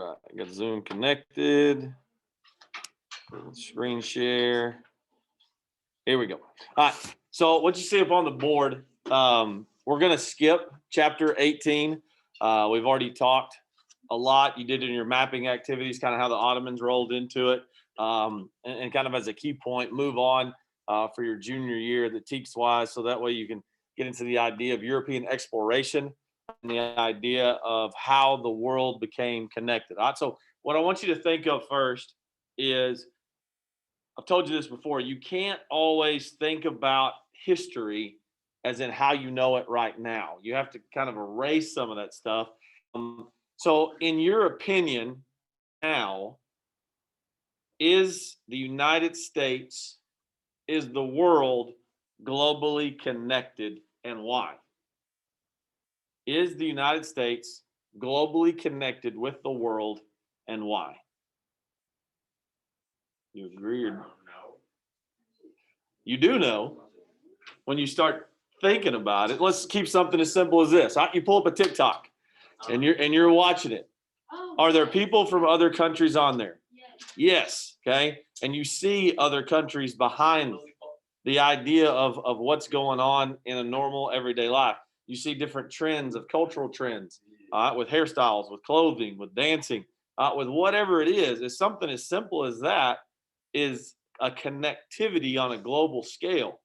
right, I got Zoom connected. Screen share. Here we go. All right. So what you see up on the board, we're going to skip chapter 18. We've already talked a lot. You did in your mapping activities, kind of how the Ottomans rolled into it, and kind of as a key point, move on for your junior year, the TEKS wise, so that way you can get into the idea of European exploration and the idea of how the world became connected. All right. So what I want you to think of first is, I've told you this before, you can't always think about history as in how you know it right now. You have to kind of erase some of that stuff. So, in your opinion, now, is the United States, is the world globally connected, and why? Is the United States globally connected with the world, and why? You agree or you do know when you start thinking about it? Let's keep something as simple as this. You pull up a TikTok and you're watching it. Are there people from other countries on there? Yes. Okay. And you see other countries behind the idea of what's going on in a normal everyday life. You see different trends of cultural trends, with hairstyles, with clothing, with dancing, with whatever it is. It's something as simple as that is a connectivity on a global scale.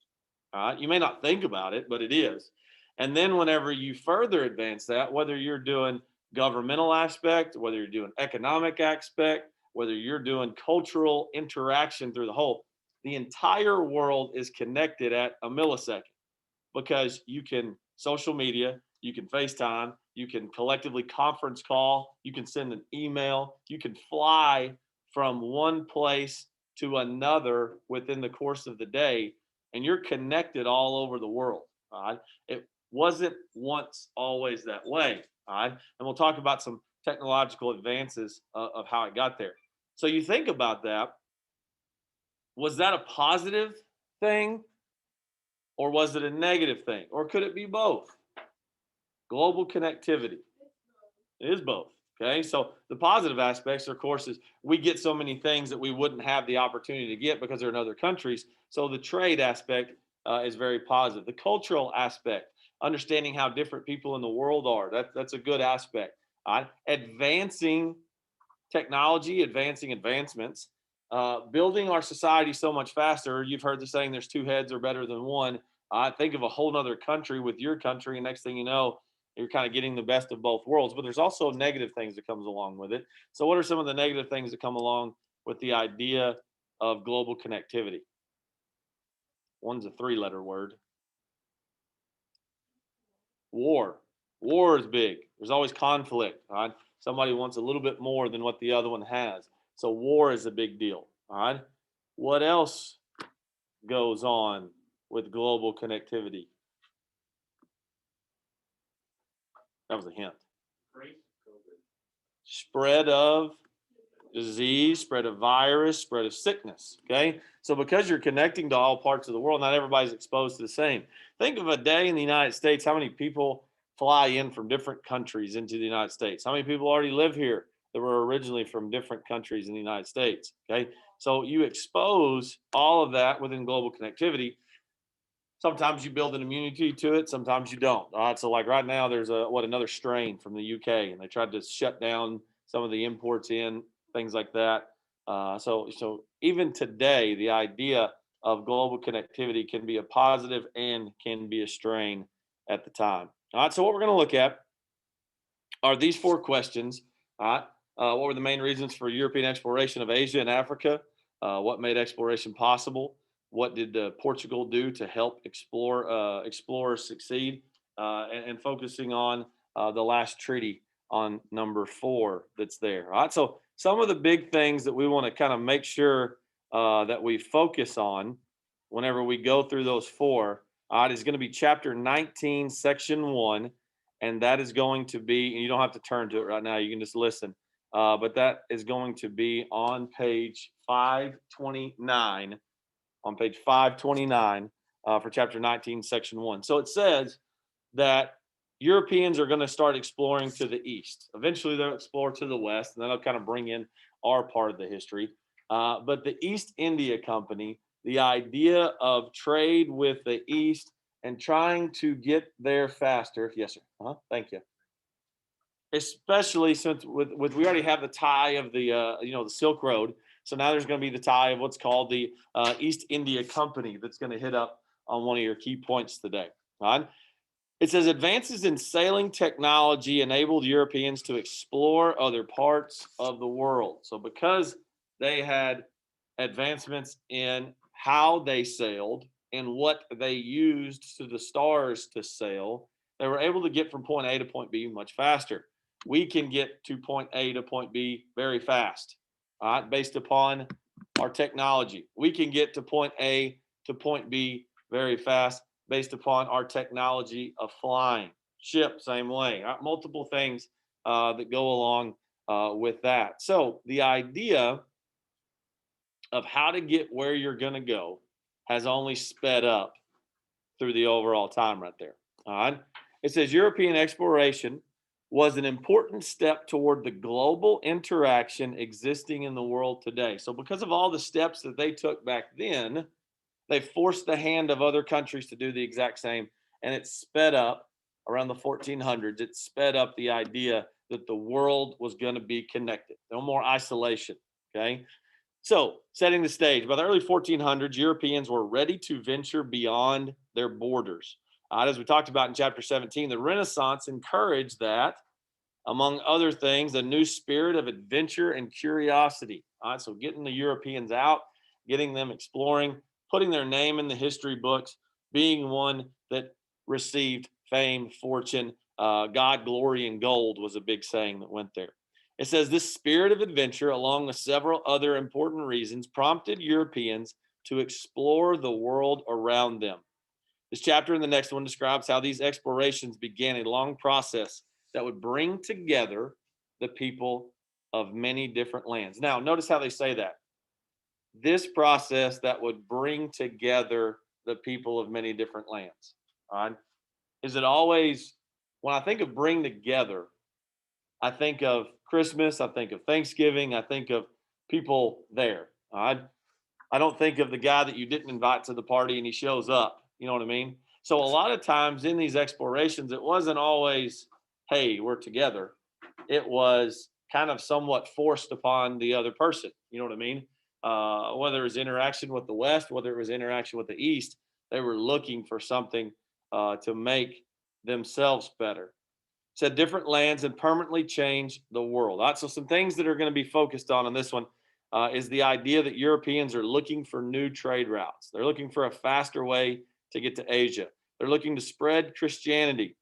You may not think about it, but it is. And then whenever you further advance that, whether you're doing governmental aspect, whether you're doing economic aspect, whether you're doing cultural interaction through the entire world is connected at a millisecond, because you can social media, you can FaceTime, you can collectively conference call, you can send an email, you can fly from one place to another within the course of the day, and you're connected all over the world. All right. It wasn't once always that way. All right. And we'll talk about some technological advances of how it got there. So you think about that. Was that a positive thing, or was it a negative thing? Or could it be both? Global connectivity. It is both. Okay. So the positive aspects, of course, is we get so many things that we wouldn't have the opportunity to get because they're in other countries. So the trade aspect is very positive. The cultural aspect, understanding how different people in the world are, that's a good aspect. Advancing technology, advancing advancements, building our society so much faster. You've heard the saying, there's two heads are better than one. Think of a whole nother country with your country, and next thing you know, you're kind of getting the best of both worlds. But there's also negative things that comes along with it. So what are some of the negative things that come along with the idea of global connectivity? One's a three-letter word. War. War is big. There's always conflict. All right. Somebody wants a little bit more than what the other one has. So war is a big deal. All right. What else goes on with global connectivity? That was a hint. Spread of disease, spread of virus, spread of sickness. Okay. So because you're connecting to all parts of the world, not everybody's exposed to the same. Think of a day in the United States. How many people fly in from different countries into the United States? How many people already live here that were originally from different countries in the United States? Okay. So you expose all of that within global connectivity. Sometimes you build an immunity to it, sometimes you don't. All right. So like right now, there's another strain from the UK, and they tried to shut down some of the imports in, things like that. So even today, the idea of global connectivity can be a positive and can be a strain at the time. All right. So what we're going to look at are these four questions. All right. What were the main reasons for European exploration of Asia and Africa? What made exploration possible? What did Portugal do to help explorers succeed? And focusing on the last treaty on number 4 that's there. All right. So some of the big things that we want to kind of make sure that we focus on whenever we go through those 4, all right, is going to be chapter 19, section 1. And that is going to be, and you don't have to turn to it right now, you can just listen. But that is going to be on page 529, for chapter 19, section 1. So it says that Europeans are going to start exploring to the east. Eventually, they'll explore to the west, and that'll kind of bring in our part of the history. But the East India Company, the idea of trade with the East and trying to get there faster. Yes, sir. Thank you. Especially since with we already have the tie of the the Silk Road, so now there's going to be the tie of what's called the East India Company that's going to hit up on one of your key points today. All right. It says advances in sailing technology enabled Europeans to explore other parts of the world. So because they had advancements in how they sailed and what they used to the stars to sail, they were able to get from point A to point B much faster. We can get to point A to point B very fast, all right, based upon our technology. We can get to point A to point B very fast based upon our technology of flying. Ship, same way. Multiple things that go along with that. So the idea of how to get where you're going to go has only sped up through the overall time right there. All right. It says European exploration was an important step toward the global interaction existing in the world today. So, because of all the steps that they took back then, they forced the hand of other countries to do the exact same. And it sped up around the 1400s. It sped up the idea that the world was going to be connected. No more isolation. Okay. So, setting the stage, by the early 1400s, Europeans were ready to venture beyond their borders. As we talked about in chapter 17, the Renaissance encouraged that, among other things, a new spirit of adventure and curiosity. So getting the Europeans out, getting them exploring, putting their name in the history books, being one that received fame, fortune, God, glory, and gold was a big saying that went there. It says this spirit of adventure, along with several other important reasons, prompted Europeans to explore the world around them. This chapter and the next one describes how these explorations began a long process that would bring together the people of many different lands. Now, notice how they say that. This process that would bring together the people of many different lands. All right. Is it always, when I think of bring together, I think of Christmas, I think of Thanksgiving, I think of people there. All right. I don't think of the guy that you didn't invite to the party and he shows up. You know what I mean? So a lot of times in these explorations, it wasn't always, hey, we're together. It was kind of somewhat forced upon the other person. You know what I mean? Whether it was interaction with the West, whether it was interaction with the East, they were looking for something to make themselves better. Said different lands and permanently change the world. All right, so some things that are going to be focused on this one is the idea that Europeans are looking for new trade routes. They're looking for a faster way to get to Asia. They're looking to spread Christianity.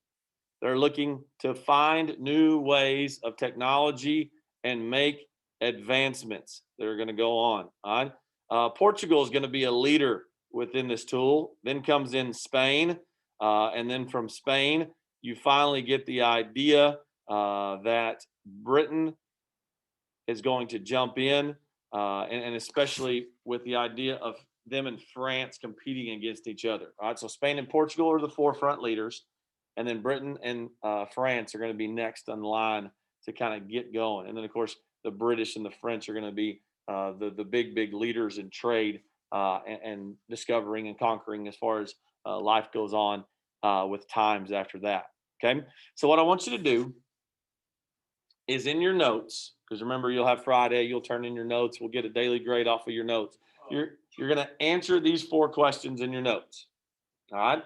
They're looking to find new ways of technology and make advancements that are going to go on. All right? Portugal is going to be a leader within this tool. Then comes in Spain. And then from Spain, you finally get the idea that Britain is going to jump in, and especially with the idea of them and France competing against each other. All right, so Spain and Portugal are the forefront leaders, and then Britain and France are going to be next on line to kind of get going. And then, of course, the British and the French are going to be the big leaders in trade and discovering and conquering as far as life goes on with times after that. Okay, so what I want you to do is in your notes, because remember, you'll have Friday, you'll turn in your notes, we'll get a daily grade off of your notes. You're going to answer these 4 questions in your notes. All right.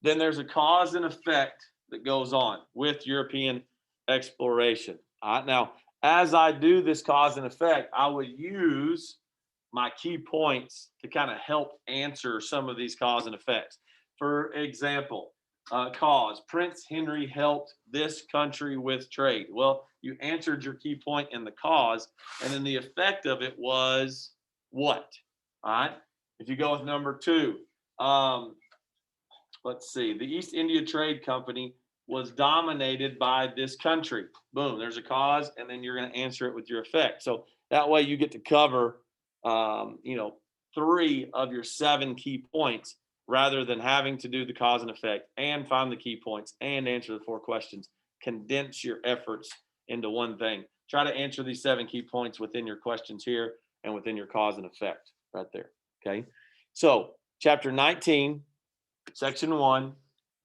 Then there's a cause and effect that goes on with European exploration. All right. Now, as I do this cause and effect, I would use my key points to kind of help answer some of these cause and effects. For example, cause. Prince Henry helped this country with trade. Well, you answered your key point in the cause, and then the effect of it was what? All right. If you go with number 2, let's see. The East India Trade Company was dominated by this country. Boom. There's a cause, and then you're going to answer it with your effect. So that way you get to cover, 3 of your 7 key points rather than having to do the cause and effect and find the key points and answer the 4 questions. Condense your efforts into one thing. Try to answer these 7 key points within your questions here and within your cause and effect right there. Okay. So chapter 19, section 1,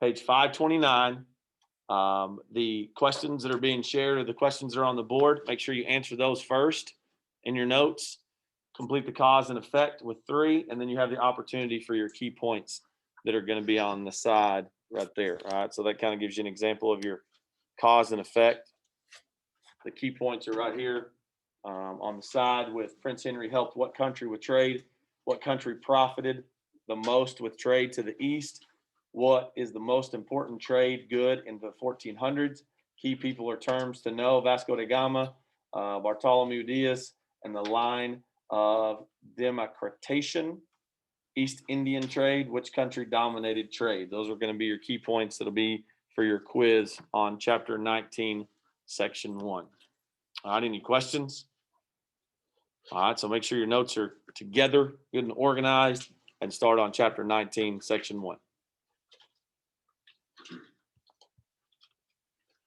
page 529. The questions that are being shared are the questions that are on the board. Make sure you answer those first in your notes. Complete the cause and effect with 3, and then you have the opportunity for your key points that are going to be on the side right there. All right. So that kind of gives you an example of your cause and effect. The key points are right here on the side with Prince Henry helped what country with trade? What country profited the most with trade to the east? What is the most important trade good in the 1400s? Key people or terms to know: Vasco da Gama, Bartholomew Diaz, and the line of democratization. East Indian trade, which country dominated trade? Those are going to be your key points that'll be for your quiz on chapter 19, section 1. All right, any questions? All right, so make sure your notes are together, good and organized, and start on chapter 19, section 1.